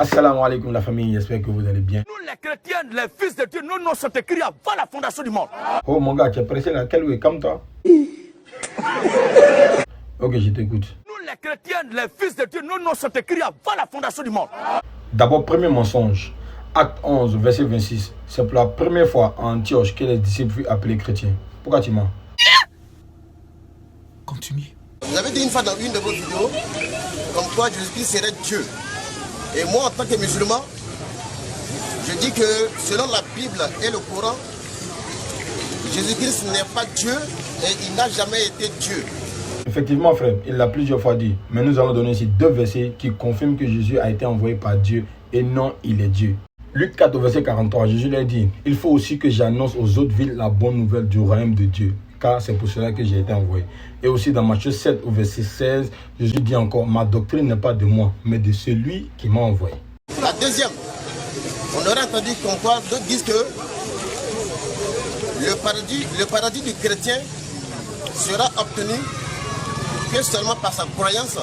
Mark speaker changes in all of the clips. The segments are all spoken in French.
Speaker 1: Assalamu alaikum la famille, j'espère que vous allez bien.
Speaker 2: Nous les chrétiens, les fils de Dieu, nos noms sont écrits avant la fondation du monde.
Speaker 1: Oh mon gars, tu es pressé là, quel way, comme toi? Ok, je t'écoute.
Speaker 2: Nous les chrétiens, les fils de Dieu, nos noms sont écrits avant la fondation du monde.
Speaker 1: D'abord, premier mensonge. Acte 11, verset 26. C'est pour la première fois en Antioche que les disciples furent appelés chrétiens. Pourquoi tu mens?
Speaker 2: Continue.
Speaker 3: Vous avez dit une fois dans une de vos vidéos, comme quoi Jésus-Christ serait Dieu. Et moi, en tant que musulman, je dis que selon la Bible et le Coran, Jésus-Christ n'est pas Dieu et il n'a jamais été Dieu.
Speaker 1: Effectivement, frère, il l'a plusieurs fois dit. Mais nous allons donner ici deux versets qui confirment que Jésus a été envoyé par Dieu et non, il est Dieu. Luc 4, verset 43, Jésus leur dit, il faut aussi que j'annonce aux autres villes la bonne nouvelle du royaume de Dieu, car c'est pour cela que j'ai été envoyé. Et aussi dans Matthieu 7, au verset 16, Jésus dit encore, ma doctrine n'est pas de moi, mais de celui qui m'a envoyé.
Speaker 3: La deuxième, on aurait entendu comme quoi d'autres disent que le paradis du chrétien sera obtenu que seulement par sa croyance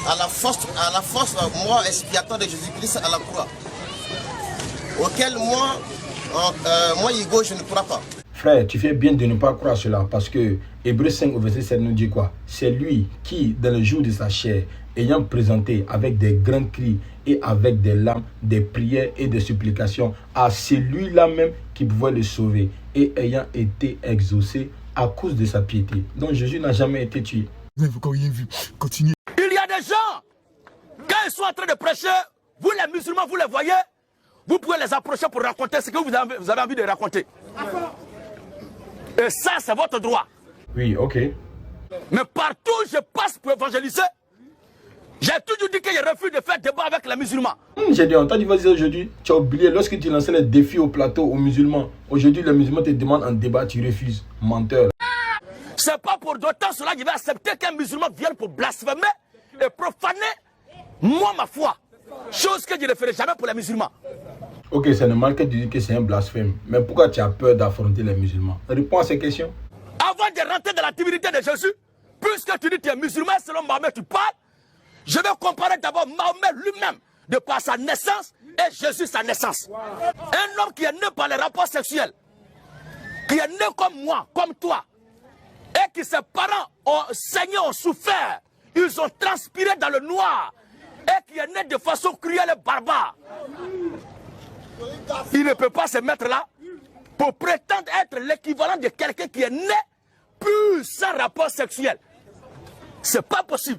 Speaker 3: à la force mort expiatoire de Jésus-Christ à la croix, auquel moi, Hugo, je ne crois pas.
Speaker 1: Frère, tu fais bien de ne pas croire cela parce que Hébreux 5 au verset 7 nous dit quoi? C'est lui qui, dans le jour de sa chair, ayant présenté avec des grands cris et avec des larmes, des prières et des supplications à celui-là même qui pouvait le sauver et ayant été exaucé à cause de sa piété. Donc Jésus n'a jamais été tué.
Speaker 2: Vous n'avez encore rien vu. Continuez. Il y a des gens, quand ils sont en train de prêcher, vous les musulmans, vous les voyez, vous pouvez les approcher pour raconter ce que vous avez envie de raconter. Et ça, c'est votre droit.
Speaker 1: Oui, ok.
Speaker 2: Mais partout où je passe pour évangéliser, j'ai toujours dit que je refuse de faire débat avec les musulmans.
Speaker 1: J'ai dit, on t'a dit, vas-y aujourd'hui, tu as oublié, lorsque tu lançais les défis au plateau aux musulmans, aujourd'hui les musulmans te demandent un débat, tu refuses. Menteur.
Speaker 2: C'est pas pour d'autant cela que je vais accepter qu'un musulman vienne pour blasphémer et profaner moi ma foi. Chose que je ne ferai jamais pour les musulmans.
Speaker 1: Ok, c'est normal que tu dis que c'est un blasphème. Mais pourquoi tu as peur d'affronter les musulmans? Réponds à ces questions.
Speaker 2: Avant de rentrer dans la divinité de Jésus, puisque tu dis que tu es musulman, selon Mahomet tu parles, je vais comparer d'abord Mahomet lui-même, de par sa naissance, et Jésus sa naissance. Un homme qui est né par les rapports sexuels, qui est né comme moi, comme toi, et que ses parents ont saigné, ont souffert, ils ont transpiré dans le noir, et qui est né de façon cruelle et barbare. Il ne peut pas se mettre là pour prétendre être l'équivalent de quelqu'un qui est né pur sans rapport sexuel. C'est pas possible.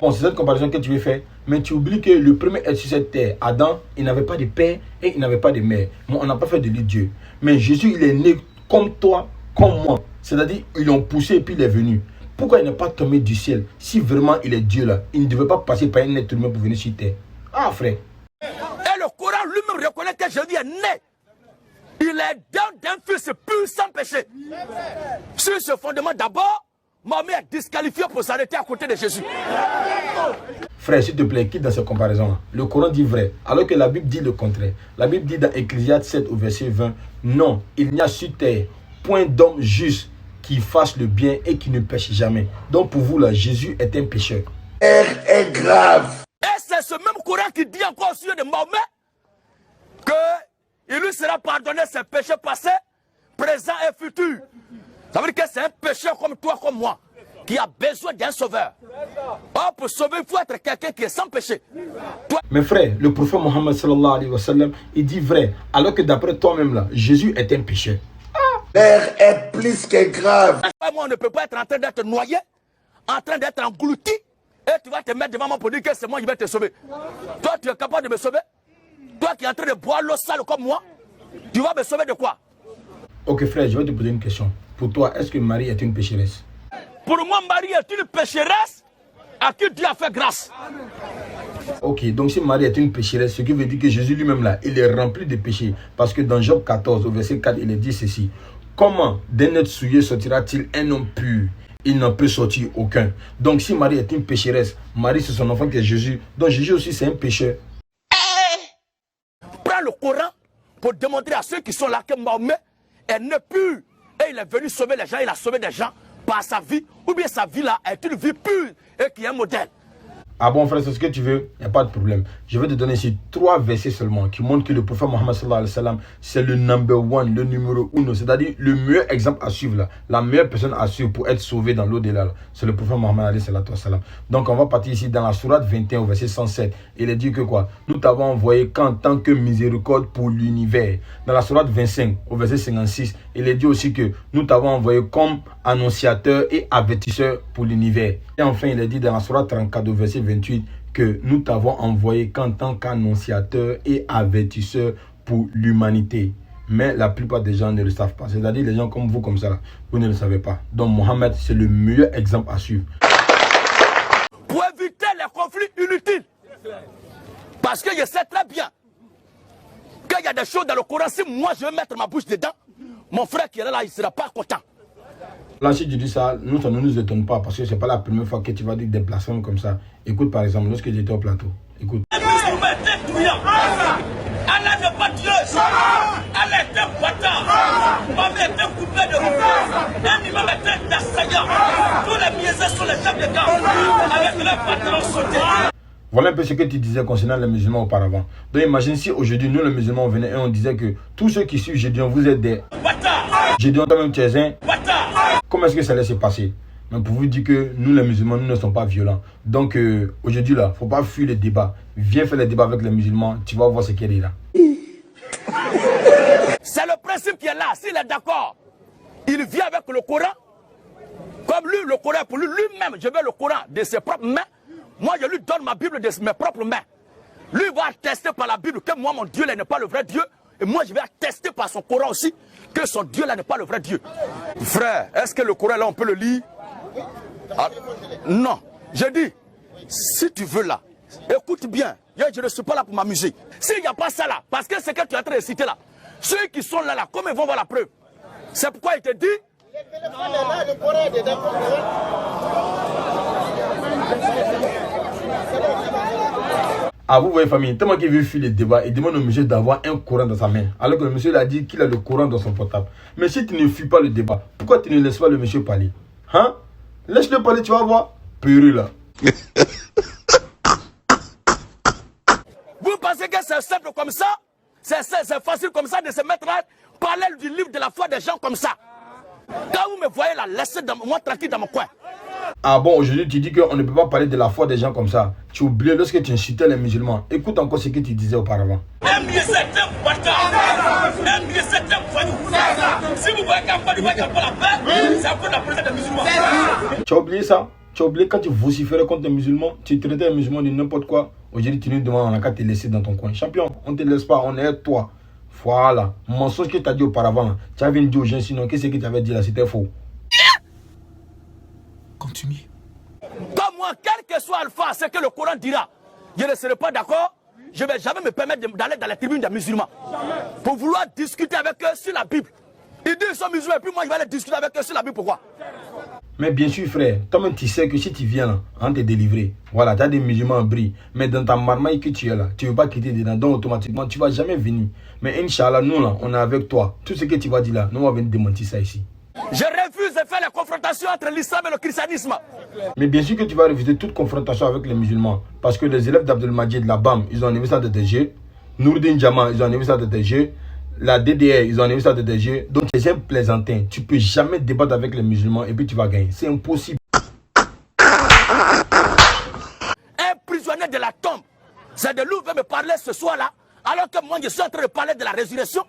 Speaker 1: Bon, c'est cette comparaison que tu veux faire, mais tu oublies que le premier être sur cette terre, Adam, il n'avait pas de père et il n'avait pas de mère. Bon, on n'a pas fait de lui Dieu. Mais Jésus, il est né comme toi, comme moi. C'est-à-dire, ils l'ont poussé et puis il est venu. Pourquoi il n'est pas tombé du ciel? Si vraiment il est Dieu là, il ne devait pas passer par un être humain pour venir sur terre. Ah frère.
Speaker 2: Et le Coran lui-même reconnaît que Jésus est né. Il est d'un fils pur sans péché. Sur ce fondement, d'abord, Mahomet est disqualifié pour s'arrêter à côté de Jésus.
Speaker 1: Frère, s'il te plaît, quitte dans cette comparaison. Le Coran dit vrai, alors que la Bible dit le contraire. La Bible dit dans Ecclésiaste 7 au verset 20, non, il n'y a sur terre point d'homme juste qui fasse le bien et qui ne pêche jamais. Donc pour vous là, Jésus est un pécheur.
Speaker 3: Est grave.
Speaker 2: Et c'est ce même Coran qui dit encore au sujet de Mahomet qu'il lui sera pardonné ses péchés passés, présents et futurs. Ça veut dire que c'est un pécheur comme toi, comme moi, qui a besoin d'un sauveur. Or, pour sauver, il faut être quelqu'un qui est sans péché. Toi...
Speaker 1: Mais frère, le prophète Mohammed sallallahu alayhi wa sallam, il dit vrai, alors que d'après toi-même là, Jésus est un pécheur.
Speaker 3: L'air est plus que grave.
Speaker 2: Moi, on ne peut pas être en train d'être noyé, en train d'être englouti, et tu vas te mettre devant moi pour dire que c'est moi qui vais te sauver. Toi, tu es capable de me sauver? Toi qui es en train de boire l'eau sale comme moi, tu vas me sauver de quoi?
Speaker 1: Ok frère, je vais te poser une question. Pour toi, est-ce que Marie est une pécheresse?
Speaker 2: Pour moi, Marie est une pécheresse à qui Dieu a fait grâce.
Speaker 1: Ok, donc si Marie est une pécheresse, ce qui veut dire que Jésus lui-même là, il est rempli de péchés. Parce que dans Job 14, au verset 4, il est dit ceci. Comment d'un être souillé sortira-t-il un homme pur? Il n'en peut sortir aucun. Donc si Marie est une pécheresse, Marie c'est son enfant qui est Jésus. Donc Jésus aussi c'est un pécheur.
Speaker 2: Prends le Coran pour démontrer à ceux qui sont là que Mahomet est né pur. Et il est venu sauver les gens, il a sauvé des gens par sa vie. Ou bien sa vie là est une vie pure et qui est un modèle.
Speaker 1: Ah bon frère, c'est ce que tu veux? Il n'y a pas de problème. Je vais te donner ici 3 versets seulement qui montrent que le prophète Mohammed sallallahu alayhi wa sallam, c'est le number one, le numéro 1, c'est-à-dire le meilleur exemple à suivre là, la meilleure personne à suivre pour être sauvé dans l'au-delà. C'est le prophète Mohammed alayhi wa sallam. Donc on va partir ici dans la sourate 21 au verset 107. Il est dit que quoi? Nous t'avons envoyé qu'en tant que miséricorde pour l'univers. Dans la sourate 25 au verset 56, il est dit aussi que nous t'avons envoyé comme annonciateur et avertisseur pour l'univers. Et enfin, il est dit dans la sourate 34 au verset 28 que nous t'avons envoyé qu'en tant qu'annonciateur et avertisseur pour l'humanité. Mais la plupart des gens ne le savent pas. C'est-à-dire les gens comme vous, comme ça, là, vous ne le savez pas. Donc Mohammed, c'est le meilleur exemple à suivre.
Speaker 2: Pour éviter les conflits inutiles. Parce que je sais très bien qu'il y a des choses dans le Coran. Si moi je vais mettre ma bouche dedans, mon frère qui est là, il ne sera pas content.
Speaker 1: Là, si tu dis ça, nous, ça ne nous étonne pas parce que ce n'est pas la première fois que tu vas dire des blasphèmes comme ça. Écoute, par exemple, lorsque j'étais au plateau, écoute.
Speaker 2: Allah n'est pas Dieu. Allah est un bâtard. Mohamed est un coupé de roue. Un imam est un assaillant. Tous les biaisés sont les chefs de camp avec leurs patrons sautés.
Speaker 1: Voilà un peu ce que tu disais concernant les musulmans auparavant. Donc imagine si aujourd'hui, nous les musulmans, on venait et on disait que tous ceux qui suivent Gédéon, vous êtes des Gédéon, toi-même tu es un. Comment est-ce que ça allait se passer? Mais pour vous dire que nous les musulmans, nous ne sommes pas violents. Donc aujourd'hui là, il ne faut pas fuir les débats. Viens faire les débats avec les musulmans, tu vas voir ce qu'il y a là.
Speaker 2: C'est le principe qui est là. S'il est d'accord, il vient avec le Coran. Comme lui, le Coran pour lui-même, je veux le Coran de ses propres mains. Moi, je lui donne ma Bible de mes propres mains. Lui va attester par la Bible que moi, mon Dieu, là n'est pas le vrai Dieu. Et moi, je vais attester par son Coran aussi que son Dieu, là n'est pas le vrai Dieu. Frère, est-ce que le Coran, là, on peut le lire? Ah, non. Je dis, si tu veux là, écoute bien. Je ne suis pas là pour m'amuser. S'il n'y a pas ça là, parce que ce que tu es en train de citer là, ceux qui sont là, comment ils vont voir la preuve? C'est pourquoi il te dit... Le Coran est dedans.
Speaker 1: Ah, vous voyez, famille, tellement qu'il veut fuir les débats, il demande au monsieur d'avoir un Coran dans sa main. Alors que le monsieur a dit qu'il a le Coran dans son portable. Mais si tu ne fuis pas le débat, pourquoi tu ne laisses pas le monsieur parler? Hein? Laisse-le parler, tu vas voir. Purée là.
Speaker 2: Vous pensez que c'est simple comme ça? C'est facile comme ça de se mettre là, parler du livre de la foi des gens comme ça. Quand vous me voyez là, laissez moi tranquille dans mon coin.
Speaker 1: Ah bon, aujourd'hui tu dis qu'on ne peut pas parler de la foi des gens comme ça. Tu oublies lorsque tu incitais les musulmans. Écoute encore ce que tu disais auparavant.
Speaker 2: Un mieux c'est un bâtard. Un mieux c'est un voyou. Si vous voyez qu'un pas la paix, c'est un peu la présence des musulmans.
Speaker 1: Tu as oublié ça? Tu as oublié quand tu vociférais contre les musulmans, tu traitais les musulmans de n'importe quoi. Aujourd'hui tu nous demandes, on n'a qu'à te laisser dans ton coin. Champion, on ne te laisse pas, on est toi. Voilà. Mensonge que tu as dit auparavant, tu avais dit aux gens sinon, qu'est-ce que tu avais dit là, c'était faux.
Speaker 2: Continue. Comme moi, quel que soit Alpha, ce que le Coran dira, je ne serai pas d'accord, je ne vais jamais me permettre d'aller dans la tribune des musulmans. Pour vouloir discuter avec eux sur la Bible. Ils disent qu'ils sont musulmans et puis moi je vais aller discuter avec eux sur la Bible. Pourquoi?
Speaker 1: Mais bien sûr frère, toi-même tu sais que si tu viens là, on te délivrer. Voilà, tu as des musulmans en bris. Mais dans ta marmaille que tu es là, tu ne veux pas quitter dedans. Donc automatiquement, tu ne vas jamais venir. Mais Inch'Allah, nous là, on est avec toi. Tout ce que tu vas dire là, nous on va venir démentir ça ici.
Speaker 2: Je refuse de faire la confrontation entre l'islam et le christianisme.
Speaker 1: Mais bien sûr que tu vas refuser toute confrontation avec les musulmans. Parce que les élèves d'Abdelmajid, la BAM, ils ont enlevé ça de DG. Nourdin Djama, ils ont enlevé ça de DG. La DDR, ils ont enlevé ça de DG. Donc tu es un plaisantin. Tu ne peux jamais débattre avec les musulmans et puis tu vas gagner. C'est impossible.
Speaker 2: Un prisonnier de la tombe. C'est de lui qui veut me parler ce soir-là. Alors que moi je suis en train de parler de la résurrection.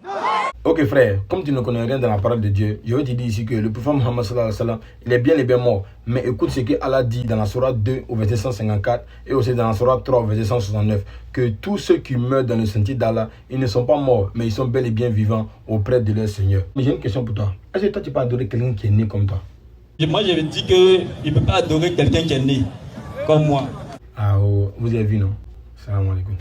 Speaker 1: Ok frère, comme tu ne connais rien dans la parole de Dieu, je vais te dire ici que le prophète Mohammed sallallahu alayhi wa sallam, il est bien mort. Mais écoute ce que Allah dit dans la sourate 2 au verset 154 et aussi dans la sourate 3 au verset 169. Que tous ceux qui meurent dans le sentier d'Allah, ils ne sont pas morts, mais ils sont bel et bien vivants auprès de leur Seigneur. Mais j'ai une question pour toi. Est-ce que toi tu peux adorer quelqu'un qui est né comme toi?
Speaker 4: Moi je vais dire qu'il ne peut pas adorer quelqu'un qui est né comme moi.
Speaker 1: Ah oh, vous avez vu non? Salam alaikum.